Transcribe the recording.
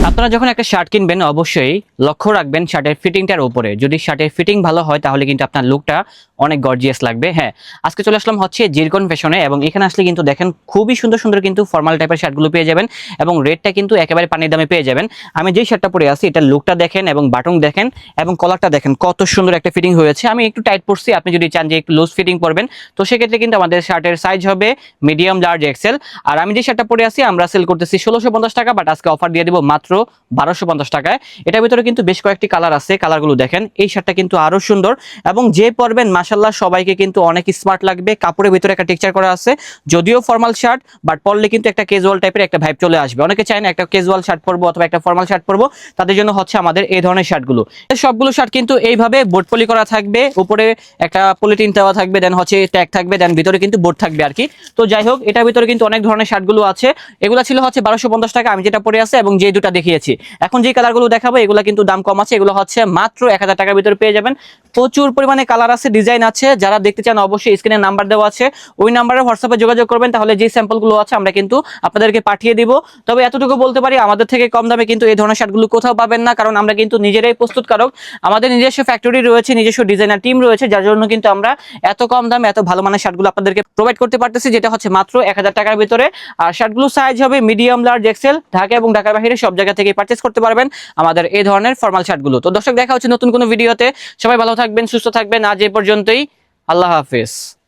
আপনারা যখন একটা শার্ট কিনবেন অবশ্যই লক্ষ্য রাখবেন শার্টের ফিটিংটার উপরে। যদি শার্টের ফিটিং ভালো হয় তাহলে কিন্তু আপনার লুকটা অনেক গর্জিয়াস লাগবে। হ্যাঁ, আজকে চলে আসলাম হচ্ছে জিরকন ফ্যাশনে, এবং এখানে আসলে কিন্তু দেখেন খুবই সুন্দর সুন্দর কিন্তু ফর্মাল টাইপের শার্টগুলো পেয়ে যাবেন, এবং রেটটা কিন্তু একেবারে পানির দামে পেয়ে যাবেন। আমি যেই শার্টটা পরে আছি এটার লুকটা দেখেন এবং বাটন দেখেন এবং কলারটা দেখেন কত সুন্দর একটা ফিটিং হয়েছে। আমি একটু টাইট পরছি, আপনি যদি চান যে একটু লুজ ফিটিং পরবেন তো সেক্ষেত্রে কিন্তু আমাদের শার্টের সাইজ হবে মিডিয়াম, লার্জ, এক্সেল। আর আমি যে শার্টটা পরে আছি আমরা সেল করতেছি 1650 টাকা, বাট আজকে অফার দিয়ে দিব মাত্র 1250 টাকায়। এটার ভিতরে কিন্তু বেশ কয়েকটি কালার আছে, কালারগুলো দেখেন। এই শার্টটা কিন্তু আরো সুন্দর, এবং যে পরবেন মাশাআল্লাহ সবাইকে কিন্তু অনেক স্মার্ট লাগবে। কাপড়ের ভিতরে একটা টেক্সচার করা আছে, যদিও ফর্মাল শার্ট, বাট পরলে কিন্তু একটা ক্যাজুয়াল টাইপের একটা ভাইব চলে আসবে। অনেকে চায় না একটা ক্যাজুয়াল শার্ট পরবো অথবা একটা ফর্মাল শার্ট পরবো, তাদের জন্য হচ্ছে আমাদের এই ধরনের শার্টগুলো। সবগুলো শার্ট কিন্তু এইভাবে বোর্ড পলি করা থাকবে, উপরে একটা পলিথিন দেওয়া থাকবে, দেন হচ্ছে ট্যাগ থাকবে, দেন ভিতরে কিন্তু বোর্ড থাকবে আর কি। তো যাই হোক, এটার ভিতরে কিন্তু অনেক ধরনের শার্টগুলো আছে। এগুলা ছিল হচ্ছে 1250 টাকা আমি যেটা পরে আছে, এবং যে দুটা দেখিয়েছি। এখন যে কালারগুলো দেখাবো এগুলো কিন্তু দাম কম আছে, এগুলো হচ্ছে মাত্র 1000 টাকার ভিতরে পেয়ে যাবেন। প্রচুর পরিমাণে কালার আছে, ডিজাইন আছে। যারা দেখতে চান অবশ্যই স্ক্রিনে নাম্বার দেওয়া আছে, ওই নাম্বারে হোয়াটসঅ্যাপে যোগাযোগ করবেন, তাহলে যে স্যাম্পলগুলো আছে আমরা কিন্তু আপনাদেরকে পাঠিয়ে দিব। তবে এতটুকু বলতে পারি, আমাদের থেকে কম দামে কিন্তু এই ধরনের শার্টগুলো কোথাও পাবেন না, কারণ আমরা কিন্তু নিজেরাই প্রস্তুতকারক। আমাদের নিজস্ব ফ্যাক্টরি রয়েছে, নিজস্ব ডিজাইনার টিম রয়েছে, যার জন্য কিন্তু আমরা এত কম দামে এত ভালো মানের শার্টগুলো আপনাদেরকে প্রোভাইড করতে পারতেছি, যেটা হচ্ছে মাত্র 1000 টাকার ভিতরে। আর শার্টগুলো সাইজ হবে মিডিয়াম, লার্জ, এক্সেল। ঢাকা এবং ঢাকার বাইরে সব জায়গা থেকে পারচেজ করতে পারবেন আমাদের এই ধরনের ফর্মাল শার্টগুলো। তো দর্শক, দেখা হচ্ছে নতুন কোনো ভিডিওতে। সবাই ভালো থাকবেন, সুস্থ থাকবেন। আজ এই পর্যন্তই, আল্লাহ হাফেজ।